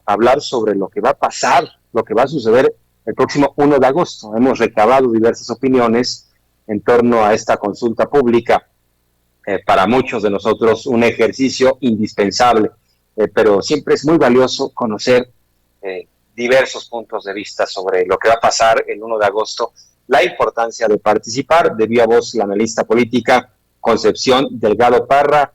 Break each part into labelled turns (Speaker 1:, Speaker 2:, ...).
Speaker 1: hablar sobre lo que va a pasar, lo que va a suceder el próximo 1 de agosto. Hemos recabado diversas opiniones en torno a esta consulta pública, para muchos de nosotros un ejercicio indispensable, pero siempre es muy valioso conocer diversos puntos de vista sobre lo que va a pasar el 1 de agosto, la importancia de participar. De viva voz, la analista política Concepción Delgado Parra.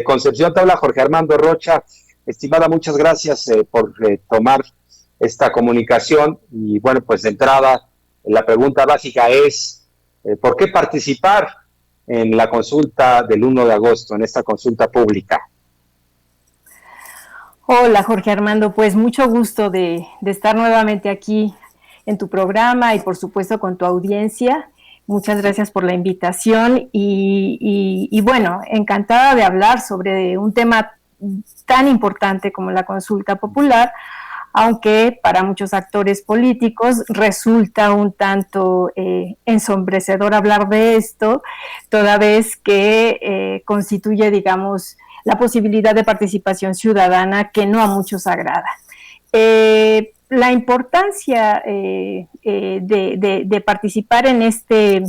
Speaker 1: Concepción, te habla Jorge Armando Rocha. Estimada, muchas gracias por tomar esta comunicación. Y bueno, pues de entrada, la pregunta básica es, ¿por qué participar en la consulta del 1 de agosto, en esta consulta pública?
Speaker 2: Hola, Jorge Armando, pues mucho gusto de estar nuevamente aquí en tu programa y por supuesto con tu audiencia. Muchas gracias por la invitación y bueno, encantada de hablar sobre un tema tan importante como la consulta popular, aunque para muchos actores políticos resulta un tanto ensombrecedor hablar de esto, toda vez que constituye, digamos, la posibilidad de participación ciudadana que no a muchos agrada. La importancia de participar en este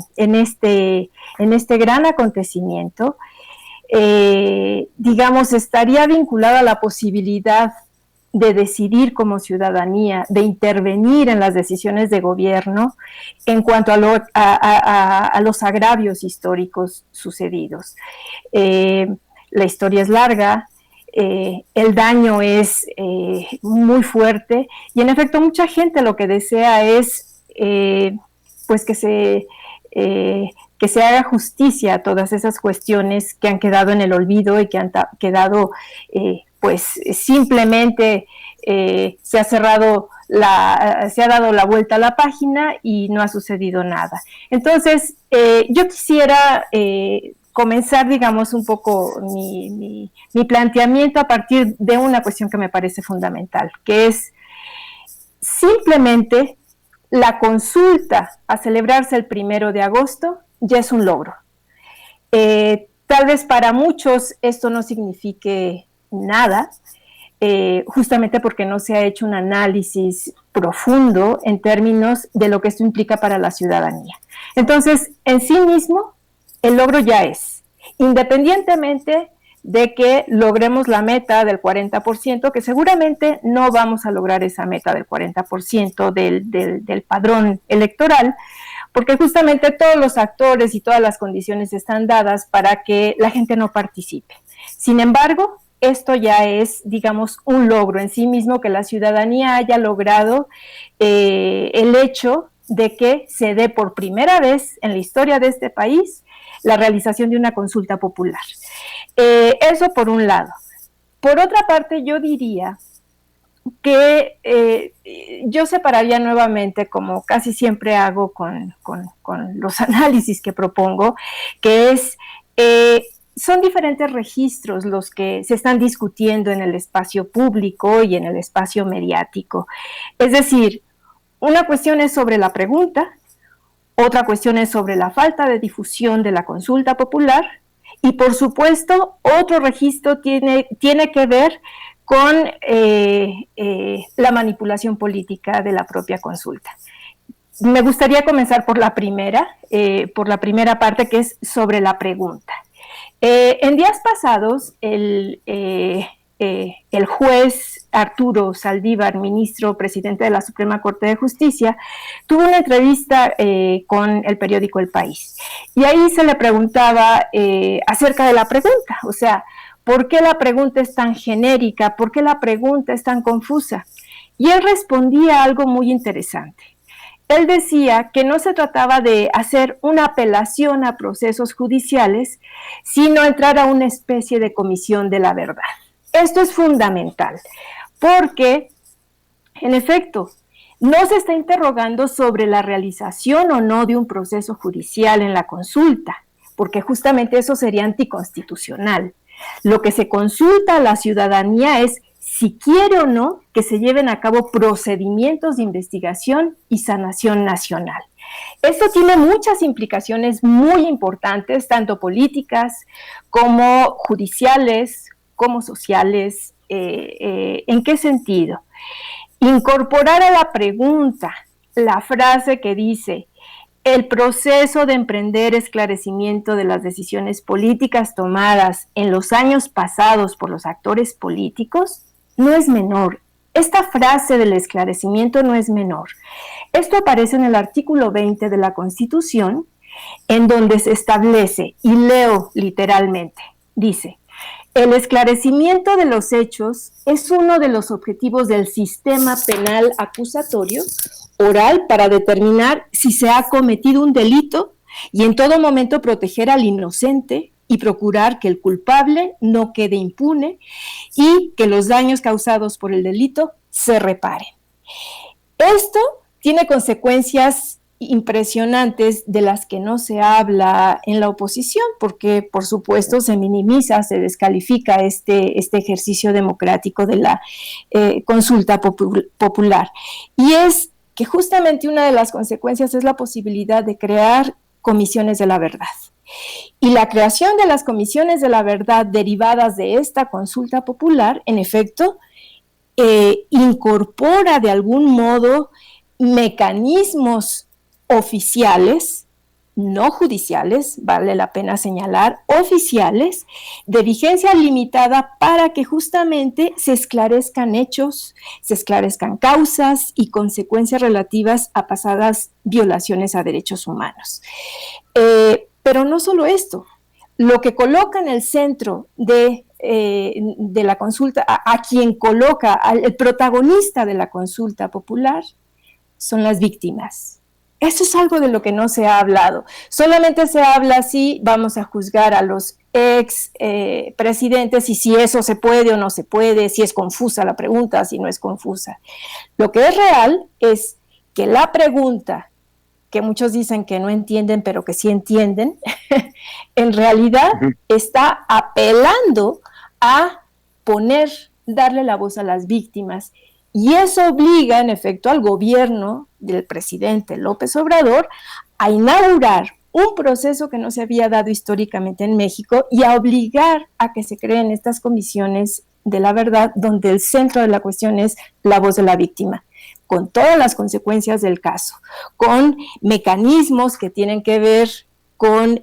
Speaker 2: gran acontecimiento, digamos, estaría vinculada a la posibilidad de decidir como ciudadanía, de intervenir en las decisiones de gobierno en cuanto a los agravios históricos sucedidos. La historia es larga, el daño es muy fuerte y en efecto mucha gente lo que desea es pues que se haga justicia a todas esas cuestiones que han quedado en el olvido y que han quedado pues simplemente se ha dado la vuelta a la página y no ha sucedido nada. Entonces yo quisiera comenzar, digamos, un poco mi planteamiento a partir de una cuestión que me parece fundamental, que es simplemente la consulta a celebrarse el 1 de agosto ya es un logro. Tal vez para muchos esto no signifique nada, justamente porque no se ha hecho un análisis profundo en términos de lo que esto implica para la ciudadanía. Entonces, en sí mismo, el logro ya es, independientemente de que logremos la meta del 40%, que seguramente no vamos a lograr esa meta del 40% del padrón electoral, porque justamente todos los actores y todas las condiciones están dadas para que la gente no participe. Sin embargo, esto ya es, digamos, un logro en sí mismo, que la ciudadanía haya logrado el hecho de que se dé por primera vez en la historia de este país la realización de una consulta popular. Eso por un lado. Por otra parte, yo diría que yo separaría nuevamente, como casi siempre hago con los análisis que propongo, que es, son diferentes registros los que se están discutiendo en el espacio público y en el espacio mediático. Es decir, una cuestión es sobre la pregunta, otra cuestión es sobre la falta de difusión de la consulta popular y, por supuesto, otro registro tiene que ver con la manipulación política de la propia consulta. Me gustaría comenzar por la primera parte, que es sobre la pregunta. En días pasados, el juez Arturo Saldívar, ministro presidente de la Suprema Corte de Justicia, tuvo una entrevista con el periódico El País. Y ahí se le preguntaba acerca de la pregunta, o sea, ¿por qué la pregunta es tan genérica? ¿Por qué la pregunta es tan confusa? Y él respondía algo muy interesante. Él decía que no se trataba de hacer una apelación a procesos judiciales, sino entrar a una especie de comisión de la verdad. Esto es fundamental, porque, en efecto, no se está interrogando sobre la realización o no de un proceso judicial en la consulta, porque justamente eso sería anticonstitucional. Lo que se consulta a la ciudadanía es si quiere o no que se lleven a cabo procedimientos de investigación y sanación nacional. Esto tiene muchas implicaciones muy importantes, tanto políticas como judiciales, como sociales, ¿En qué sentido? Incorporar a la pregunta la frase que dice: el proceso de emprender esclarecimiento de las decisiones políticas tomadas en los años pasados por los actores políticos no es menor. Esta frase del esclarecimiento no es menor. Esto aparece en el artículo 20 de la Constitución, en donde se establece, y leo literalmente, dice: el esclarecimiento de los hechos es uno de los objetivos del sistema penal acusatorio oral para determinar si se ha cometido un delito y en todo momento proteger al inocente y procurar que el culpable no quede impune y que los daños causados por el delito se reparen. Esto tiene consecuencias impresionantes de las que no se habla en la oposición, porque por supuesto se minimiza, se descalifica este ejercicio democrático de la consulta popular. Y es que justamente una de las consecuencias es la posibilidad de crear comisiones de la verdad. Y la creación de las comisiones de la verdad derivadas de esta consulta popular, en efecto, incorpora de algún modo mecanismos oficiales, no judiciales, vale la pena señalar, oficiales, de vigencia limitada para que justamente se esclarezcan hechos, se esclarezcan causas y consecuencias relativas a pasadas violaciones a derechos humanos. Pero no solo esto, lo que coloca en el centro de la consulta, a quien coloca, el protagonista de la consulta popular, son las víctimas. Eso es algo de lo que no se ha hablado. Solamente se habla así, vamos a juzgar a los ex presidentes y si eso se puede o no se puede, si es confusa la pregunta, si no es confusa. Lo que es real es que la pregunta, que muchos dicen que no entienden, pero que sí entienden, en realidad está apelando a darle la voz a las víctimas. Y eso obliga, en efecto, al gobierno del presidente López Obrador a inaugurar un proceso que no se había dado históricamente en México y a obligar a que se creen estas comisiones de la verdad, donde el centro de la cuestión es la voz de la víctima, con todas las consecuencias del caso, con mecanismos que tienen que ver con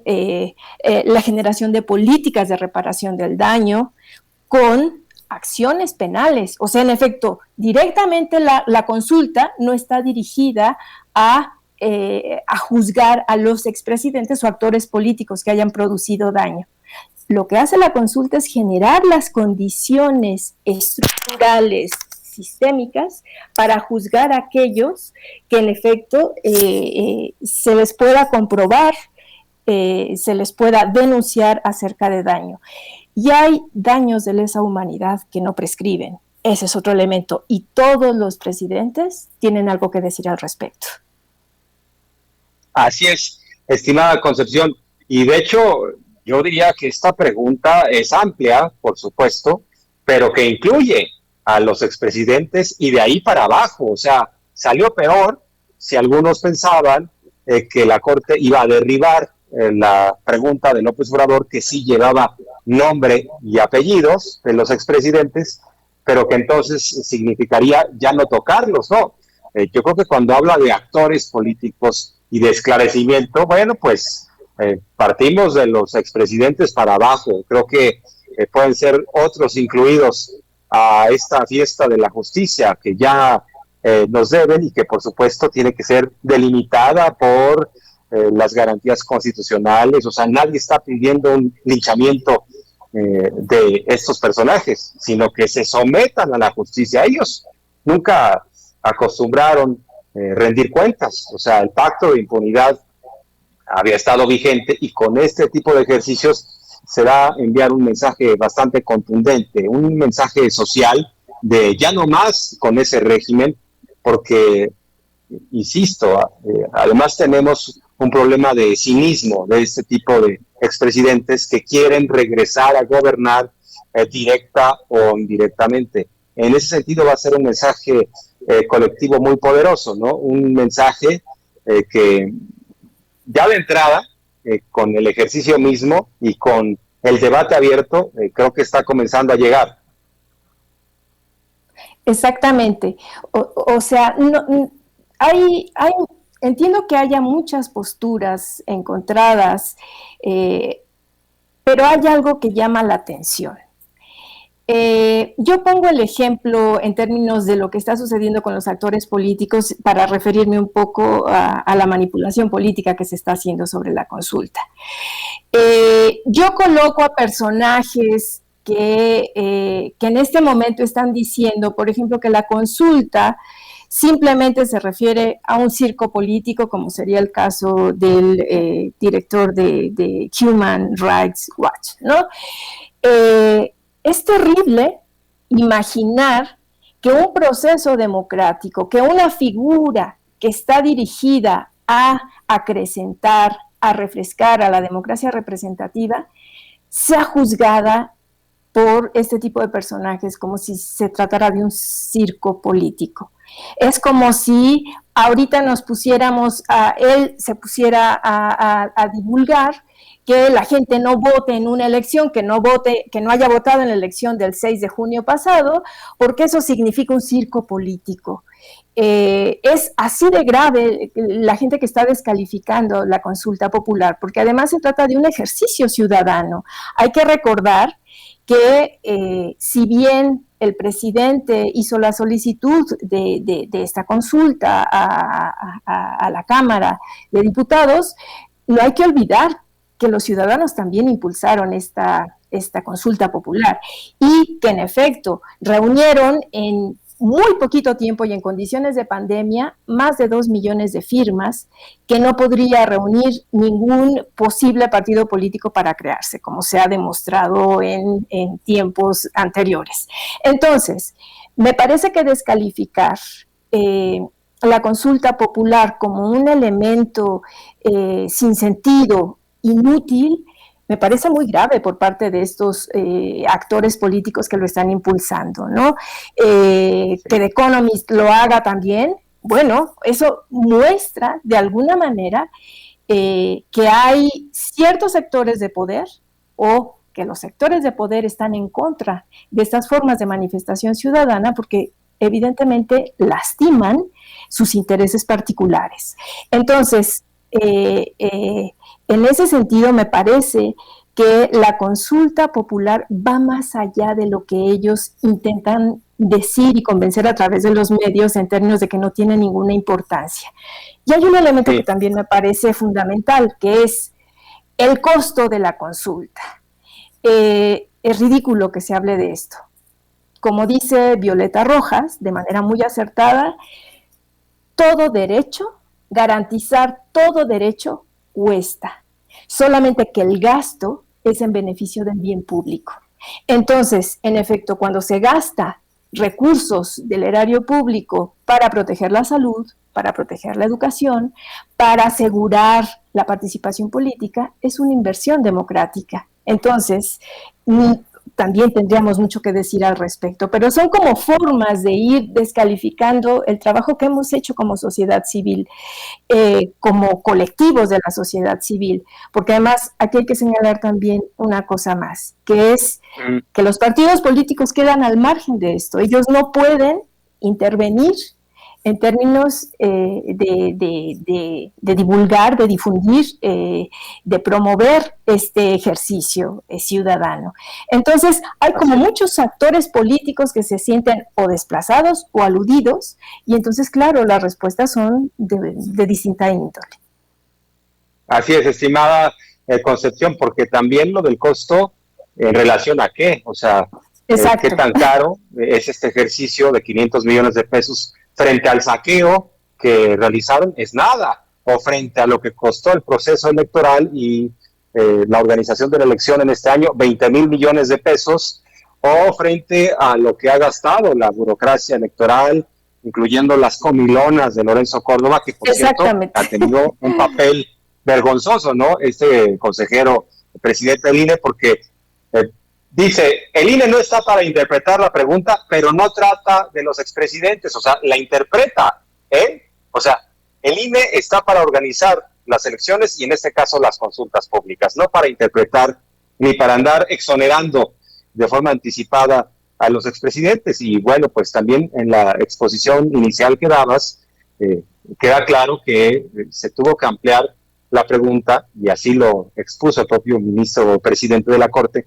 Speaker 2: la generación de políticas de reparación del daño, con acciones penales. O sea, en efecto, directamente la consulta no está dirigida a juzgar a los expresidentes o actores políticos que hayan producido daño. Lo que hace la consulta es generar las condiciones estructurales, sistémicas, para juzgar a aquellos que en efecto se les pueda comprobar, se les pueda denunciar acerca de daño. Y hay daños de lesa humanidad que no prescriben. Ese es otro elemento. Y todos los presidentes tienen algo que decir al respecto.
Speaker 1: Así es, estimada Concepción. Y de hecho, yo diría que esta pregunta es amplia, por supuesto, pero que incluye a los expresidentes y de ahí para abajo. O sea, salió peor si algunos pensaban que la Corte iba a derribar la pregunta de López Obrador, que sí llevaba nombre y apellidos de los expresidentes, pero que entonces significaría ya no tocarlos, ¿no? Yo creo que cuando habla de actores políticos y de esclarecimiento, bueno, pues partimos de los expresidentes para abajo. Creo que pueden ser otros incluidos a esta fiesta de la justicia que ya nos deben y que por supuesto tiene que ser delimitada por las garantías constitucionales. O sea, nadie está pidiendo un linchamiento de estos personajes, sino que se sometan a la justicia. Ellos nunca acostumbraron rendir cuentas. O sea, el pacto de impunidad había estado vigente y con este tipo de ejercicios se va a enviar un mensaje bastante contundente, un mensaje social de ya no más con ese régimen, porque, insisto, además tenemos un problema de cinismo de este tipo de expresidentes que quieren regresar a gobernar directa o indirectamente. En ese sentido va a ser un mensaje colectivo muy poderoso, ¿no? Un mensaje que ya de entrada, con el ejercicio mismo y con el debate abierto, creo que está comenzando a llegar.
Speaker 2: Exactamente. O sea, entiendo que haya muchas posturas encontradas, pero hay algo que llama la atención. Yo pongo el ejemplo en términos de lo que está sucediendo con los actores políticos para referirme un poco a la manipulación política que se está haciendo sobre la consulta. Yo coloco a personajes que en este momento están diciendo, por ejemplo, que la consulta simplemente se refiere a un circo político, como sería el caso del director de Human Rights Watch, ¿no? Es terrible imaginar que un proceso democrático, que una figura que está dirigida a acrecentar, a refrescar a la democracia representativa, sea juzgada por este tipo de personajes como si se tratara de un circo político. Es como si ahorita él se pusiera a divulgar que la gente no vote en una elección, que no haya votado en la elección del 6 de junio pasado, porque eso significa un circo político. Es así de grave la gente que está descalificando la consulta popular, porque además se trata de un ejercicio ciudadano. Hay que recordar que si bien el presidente hizo la solicitud de esta consulta a la Cámara de Diputados, no hay que olvidar que los ciudadanos también impulsaron esta consulta popular y que en efecto reunieron en muy poquito tiempo y en condiciones de pandemia más de 2 millones de firmas que no podría reunir ningún posible partido político para crearse, como se ha demostrado en tiempos anteriores. Entonces, me parece que descalificar la consulta popular como un elemento sin sentido, inútil, me parece muy grave por parte de estos actores políticos que lo están impulsando, ¿no? Que The Economist lo haga también, bueno, eso muestra de alguna manera que hay ciertos sectores de poder o que los sectores de poder están en contra de estas formas de manifestación ciudadana porque evidentemente lastiman sus intereses particulares. Entonces, en ese sentido, me parece que la consulta popular va más allá de lo que ellos intentan decir y convencer a través de los medios en términos de que no tiene ninguna importancia. Y hay un elemento que también me parece fundamental, que es el costo de la consulta. Es ridículo que se hable de esto. Como dice Violeta Rojas, de manera muy acertada, todo derecho, garantizar todo derecho cuesta, solamente que el gasto es en beneficio del bien público. Entonces, en efecto, cuando se gasta recursos del erario público para proteger la salud, para proteger la educación, para asegurar la participación política, es una inversión democrática. Entonces, también tendríamos mucho que decir al respecto, pero son como formas de ir descalificando el trabajo que hemos hecho como sociedad civil, como colectivos de la sociedad civil, porque además aquí hay que señalar también una cosa más, que es que los partidos políticos quedan al margen de esto, ellos no pueden intervenir en términos de divulgar, de difundir, de promover este ejercicio ciudadano. Entonces, hay como muchos actores políticos que se sienten o desplazados o aludidos, y entonces, claro, las respuestas son de distinta índole.
Speaker 1: Así es, estimada Concepción, porque también lo del costo, ¿en relación a qué? O sea, ¿qué tan caro es este ejercicio de 500 millones de pesos frente al saqueo que realizaron? Es nada, o frente a lo que costó el proceso electoral y la organización de la elección en este año, 20,000 millones de pesos, o frente a lo que ha gastado la burocracia electoral, incluyendo las comilonas de Lorenzo Córdoba, que por cierto ha tenido un papel vergonzoso, ¿no? Este consejero presidente del INE, porque dice, el INE no está para interpretar la pregunta, pero no trata de los expresidentes, o sea, la interpreta, O sea, el INE está para organizar las elecciones y en este caso las consultas públicas, no para interpretar ni para andar exonerando de forma anticipada a los expresidentes. Y bueno, pues también en la exposición inicial que dabas, queda claro que se tuvo que ampliar la pregunta, y así lo expuso el propio ministro presidente de la Corte,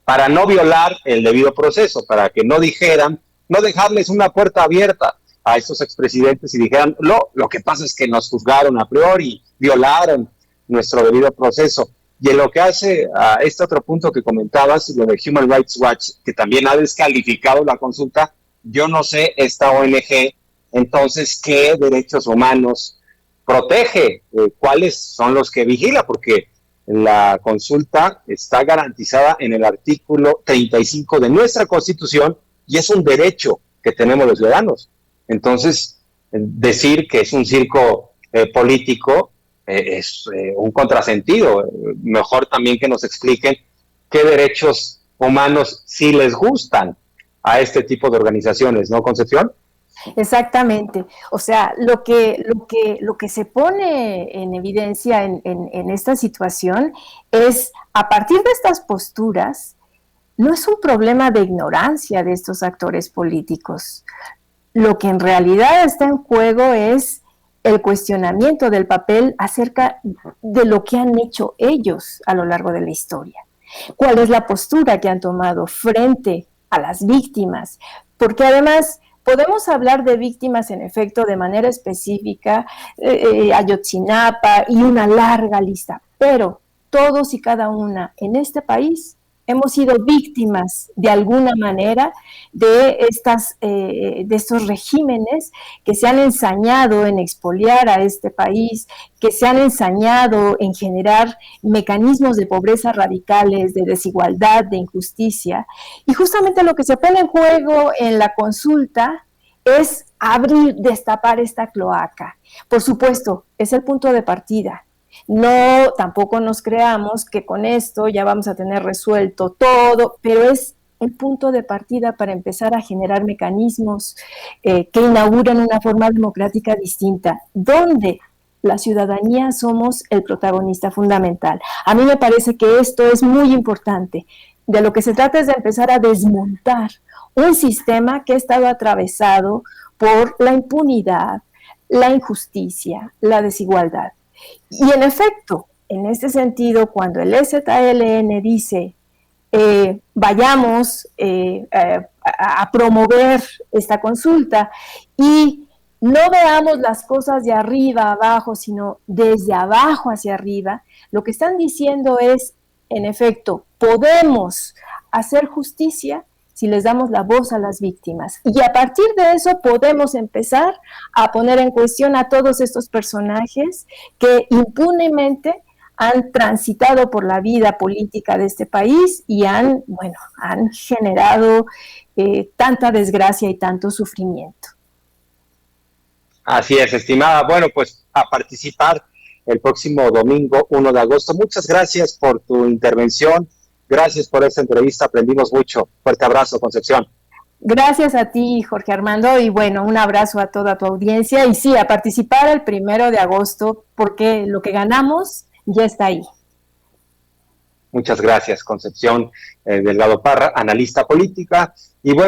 Speaker 1: para no violar el debido proceso, para que no dijeran, no dejarles una puerta abierta a estos expresidentes y dijeran, lo que pasa es que nos juzgaron a priori, violaron nuestro debido proceso. Y en lo que hace a este otro punto que comentabas, lo de Human Rights Watch, que también ha descalificado la consulta, yo no sé, esta ONG, entonces, ¿qué derechos humanos protege? ¿Cuáles son los que vigila? Porque la consulta está garantizada en el artículo 35 de nuestra Constitución y es un derecho que tenemos los ciudadanos. Entonces, decir que es un circo político es un contrasentido. Mejor también que nos expliquen qué derechos humanos sí les gustan a este tipo de organizaciones, ¿no, Concepción?
Speaker 2: Exactamente. O sea, lo que se pone en evidencia en esta situación es, a partir de estas posturas, no es un problema de ignorancia de estos actores políticos. Lo que en realidad está en juego es el cuestionamiento del papel acerca de lo que han hecho ellos a lo largo de la historia. ¿Cuál es la postura que han tomado frente a las víctimas? Porque además podemos hablar de víctimas en efecto de manera específica, Ayotzinapa y una larga lista, pero todos y cada una en este país hemos sido víctimas de alguna manera de estos regímenes que se han ensañado en expoliar a este país, que se han ensañado en generar mecanismos de pobreza radicales, de desigualdad, de injusticia. Y justamente lo que se pone en juego en la consulta es destapar esta cloaca. Por supuesto, es el punto de partida. No, tampoco nos creamos que con esto ya vamos a tener resuelto todo, pero es el punto de partida para empezar a generar mecanismos que inauguran una forma democrática distinta, donde la ciudadanía somos el protagonista fundamental. A mí me parece que esto es muy importante. De lo que se trata es de empezar a desmontar un sistema que ha estado atravesado por la impunidad, la injusticia, la desigualdad. Y en efecto, en este sentido, cuando el EZLN dice vayamos a promover esta consulta y no veamos las cosas de arriba a abajo, sino desde abajo hacia arriba, lo que están diciendo es, en efecto, podemos hacer justicia si les damos la voz a las víctimas. Y a partir de eso podemos empezar a poner en cuestión a todos estos personajes que impunemente han transitado por la vida política de este país y han generado tanta desgracia y tanto sufrimiento.
Speaker 1: Así es, estimada. Bueno, pues a participar el próximo domingo 1 de agosto. Muchas gracias por tu intervención. Gracias por esta entrevista, aprendimos mucho. Fuerte abrazo, Concepción.
Speaker 2: Gracias a ti, Jorge Armando, y bueno, un abrazo a toda tu audiencia. Y sí, a participar el 1 de agosto, porque lo que ganamos ya está ahí.
Speaker 1: Muchas gracias, Concepción Delgado Parra, analista política. Y bueno,